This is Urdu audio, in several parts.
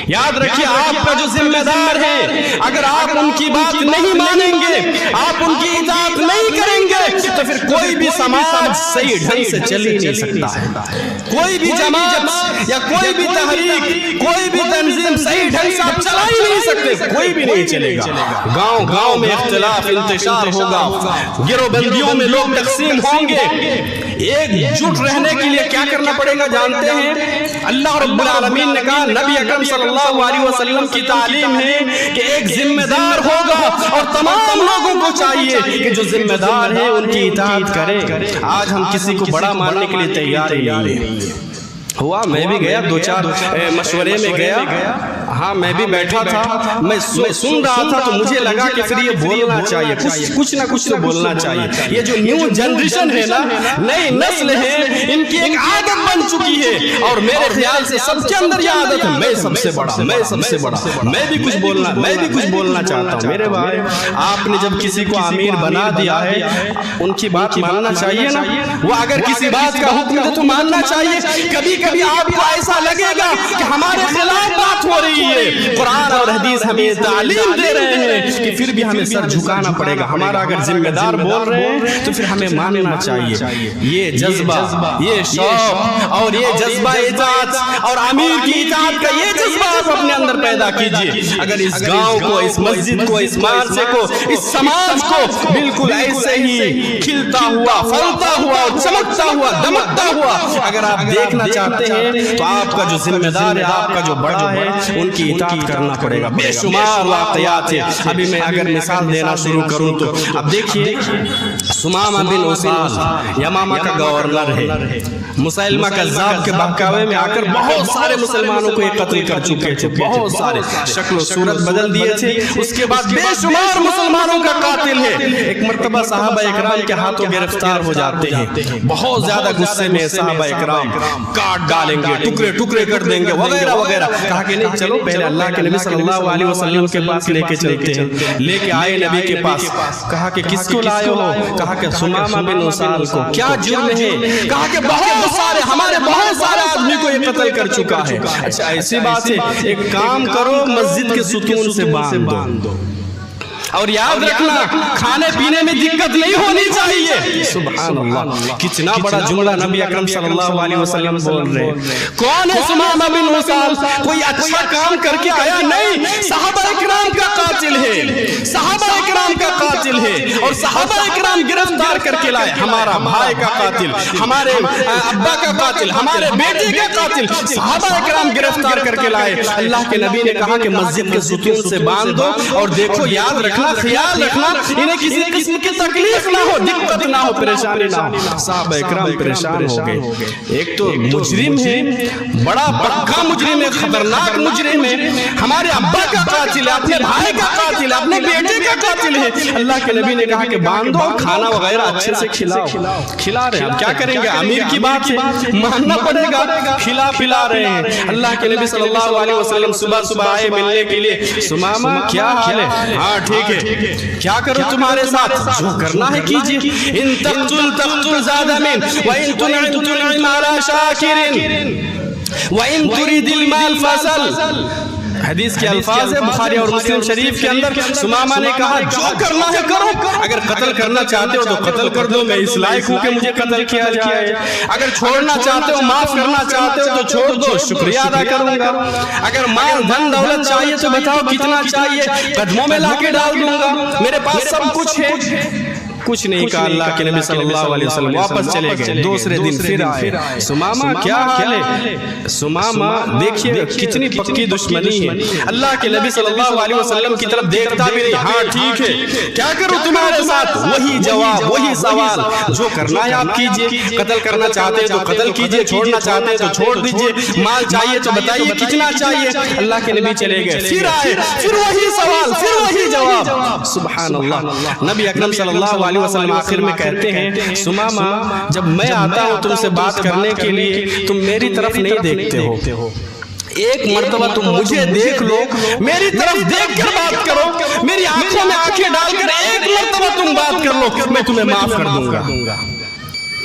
یاد رکھیے آپ کا جو ذمہ دار ہے، اگر آپ ان کی بات نہیں مانیں گے، آپ ان کی اطاعت نہیں کریں گے، تو پھر کوئی بھی سماج صحیح ڈھنگ سے چل ہی نہیں سکتا ہے۔ کوئی بھی جماعت یا کوئی بھی تحریک، کوئی بھی تنظیم صحیح ڈھنگ سے آپ چلا ہی نہیں سکتے، کوئی بھی نہیں چلے گا۔ گاؤں گاؤں میں اختلاف انتشار ہوگا، گروہ بندیوں میں لوگ تقسیم ہوں گے۔ ایک جٹ رہنے کے لیے کیا کرنا پڑے گا جانتے ہیں؟ اللہ رب العالمین نے کہا، نبی اکرم صلی اللہ علیہ وسلم کی تعلیم ہے کہ ایک ذمہ دار ہوگا اور تمام لوگوں کو چاہیے کہ جو ذمہ دار ہیں ان کی اطاعت کرے۔ آج ہم کسی کو بڑا ماننے کے لیے تیار ہی نہیں ہیں۔ ہوا میں بھی گیا، دو چار مشورے میں گیا، ہاں میں بھی بیٹھا تھا، میں سن رہا تھا تو مجھے لگا کہ پھر یہ بولنا چاہیے، کچھ نہ کچھ تو بولنا چاہیے۔ یہ جو نیو جنریشن ہے نا، نئی نسل ہے، ان کی ایک عادت بن چکی ہے، اور میرے خیال سے سب کے اندر یہ عادت ہے، میں سب سے بڑا، میں سب سے بڑا، میں بھی کچھ بولنا چاہتا ہوں۔ میرے بھائی، آپ نے جب کسی کو امیر بنا دیا ہے، ان کی بات ماننا چاہیے نا۔ وہ اگر کسی بات کا حکم دے تو ماننا چاہیے۔ کبھی آپ کو ایسا لگے گا کہ ہمارے خلاف بات ہو رہی ہے، قرآن اور حدیث ہمیں تعلیم دے رہے ہیں کہ پھر بھی ہمیں سر جھکانا پڑے گا۔ ہمارا اگر ذمہ دار بول رہے ہیں تو پھر ہمیں ماننا چاہیے۔ یہ جذبہ، یہ شوق اور یہ جذبہ اطاعت اور امیر کی اطاعت کا یہ جذبہ آپ اپنے اندر پیدا کیجئے۔ اگر اس گاؤں کو، اس مسجد کو، اس مدرسے کو، اس سماج کو بالکل ایسے ہی کھلتا ہوا، پھلتا ہوا، چمکتا ہوا، دمکتا ہوا اگر آپ دیکھنا چاہتے ہیں تو آپ کا جو ذمہ دار ہے، آپ کا جو بڑا ہے، ان کی اطاعت کرنا پڑے گا۔ بے شمار واقعات ہیں، ابھی میں اگر مثال دینا شروع کروں تو اب دیکھیے، سمامہ بن اسال یمامہ کا گورنر ہے، مسیلمہ کذاب کے بہکاوے میں آ کر بہت سارے مسلمانوں کو یہ قتل کر چکے تھے، بہت سارے، شکل و صورت بدل دیے تھے۔ اس کے بعد بے شمار مسلمانوں کا قاتل ہے۔ ایک مرتبہ صحابہ اکرام کے ہاتھوں گرفتار ہو جاتے ہیں، بہت زیادہ غصے میں صحابہ اکرام کاٹ ڈالیں گے، ٹکڑے ٹکڑے کر دیں گے وغیرہ وغیرہ۔ کہا کہ نہیں، چلو پہلے اللہ کے نبی صلی اللہ علیہ وسلم کے پاس لے کے چلتے ہیں۔ لے کے آئے نبی کے پاس، کہا کہ کس کو لائے ہو؟ کہا کہ سمامہ بن اسال کو۔ کیا جرم ہے؟ کہا کہ بہت سارے، ہمارے بہت سارے آدمی کو یہ قتل کر چکا ہے۔ اچھا ایسی بات ہے، ایک کام کرو، مسجد کے ستون سے باندھ دو، اور یاد رکھنا کھانے پینے میں دقت نہیں ہونی چاہیے۔ سبحان اللہ، کتنا بڑا جملہ نبی اکرم صلی اللہ علیہ وسلم بول رہے ہیں۔ کون ہے سمامہ بن اسال؟ کوئی اچھا کام کر کے آیا نہیں، صحابہ اکرام کا قاتل ہے، صحابہ اکرام کا قاتل ہے، اور صحابہ اکرام گرفتار کر کے لائے۔ ہمارا بھائی کا قاتل، ہمارے ابا کا قاتل، ہمارے بیٹے کا قاتل، صحابہ اکرام گرفتار کر کے لائے۔ اللہ کے نبی نے کہا کہ مسجد کے ستون سے باندھ دو، اور دیکھو، یاد رکھنا، خیال رکھنا، انہیں کسی قسم کی تکلیف نہ ہو، دقت نہ ہو، پریشانی نہ ہو۔ صحابہ اکرام پریشان ہو گئے۔ ایک تو مجرم ہے، بڑا پکا مجرم ہے، خطرناک مجرم ہے، ہمارے ابا کا قاتل ہے، اپنے بھائی کا قاتل ہے، اپنے بیٹے کا قاتل ہے۔ اللہ کے نبی نے کہا کہ باندھو، کھانا وغیرہ اچھے سے کھلاؤ۔ کھلا رہے ہیں، اب کیا کریں گے؟ امیر کی بات ہے، ماننا پڑے گا، کھلا رہے ہیں۔ اللہ کے نبی صلی اللہ علیہ وسلم صبح صبح آئے ملنے کے لیے۔ سمامہ کیا حال ہے؟ ہاں ٹھیک ہے، کیا کرو تمہارے ساتھ؟ جو کرنا ہے کیجئے۔ ان تقتل زاد من وان تنعم على شاکر وان تريد المال فصل۔ حدیث کے الفاظ ہے بخاری اور مسلم شریف کے اندر۔ سمامہ نے کہا جو کرنا ہے کرو، اگر قتل کرنا چاہتے ہو تو قتل کر دو، میں اس لائق ہوں کہ مجھے قتل کیا جائے۔ اگر چھوڑنا چاہتے ہو، معاف کرنا چاہتے ہو تو چھوڑ دو، شکریہ ادا کروں گا۔ اگر مال دھن دولت چاہیے تو بتاؤ کتنا چاہیے، قدموں میں لا کے ڈال دوں گا، میرے پاس سب کچھ ہے۔ کچھ نہیں کہا اللہ کے نبی صلی اللہ علیہ وسلم، واپس چلے گئے۔ دوسرے دن پھر آئے، سمامہ کیا حال ہے؟ سمامہ دیکھیے کتنی پکی دشمنی ہے، اللہ کے نبی صلی اللہ علیہ وسلم کی طرف دیکھتا بھی نہیں۔ ہاں ٹھیک ہے، کیا کروں تمہارے ساتھ؟ وہی جواب، وہی سوال، جو کرنا ہے آپ کیجئے، قتل کرنا چاہتے ہیں تو قتل کیجئے، چھوڑنا چاہتے ہیں تو چھوڑ دیجئے، مال چاہیے تو بتائیے کتنا چاہیے۔ اللہ کے نبی چلے گئے، پھر آئے، پھر وہی سوال، پھر وہی جواب۔ سبحان اللہ، نبی اکرم صلی اللہ علیہ وسلم آخر میں کہتے ہیں، سمامہ جب میں آتا ہوں تم سے بات کرنے کے لیے، تم میری طرف نہیں دیکھتے ہو، ایک مرتبہ تم مجھے دیکھ لو، میری طرف دیکھ کر بات کرو، میری آنکھوں میں آنکھیں ڈال کر ایک مرتبہ تم بات کر لو، میں تمہیں معاف کر دوں گا۔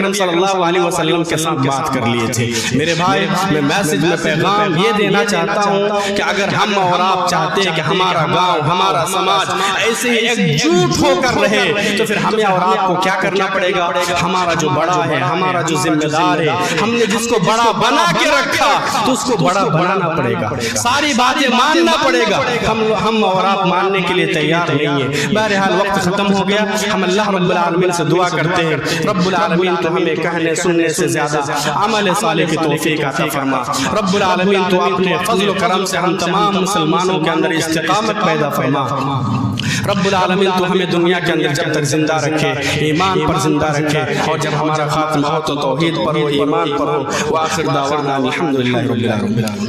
اکرم صلی اللہ علیہ وسلم کے ساتھ بات کر لیے تھے۔ میرے بھائی، میں میسج میں پیغام یہ دینا چاہتا ہوں کہ اگر ہم اور آپ چاہتے ہیں کہ ہمارا گاؤں، ہمارا سماج ایسے ہی ایک جھوٹ ہو کر رہے، تو پھر ہمیں اور آپ کو کیا کرنا پڑے گا؟ ہمارا جو بڑا ہے، ہمارا جو ذمہ دار ہے، ہم نے جس کو بڑا بنا کے رکھا تو اس کو بڑا بنانا پڑے گا، ساری باتیں ماننا پڑے گا۔ ہم اور آپ ماننے کے لیے تیار نہیں ہیں۔ بہرحال وقت ختم ہو گیا، ہم اللہ رب العالمین سے دعا کرتے ہیں رب العالمین تو ہمیں کہنے سننے سے زیادہ عمل صالح کی توفیق عطا فرما۔ رب العالمین تو اپنے فضل و کرم سے ہم تمام مسلمانوں کے اندر استقامت پیدا فرما۔ رب العالمین تو ہمیں دنیا کے اندر جب تک زندہ رکھے، ایمان پر زندہ رکھے، اور جب ہمارا خاتمہ ہو تو توحید پر ہو، ایمان پر ہو۔ وآخر دعوانا الحمدللہ رب العالمین۔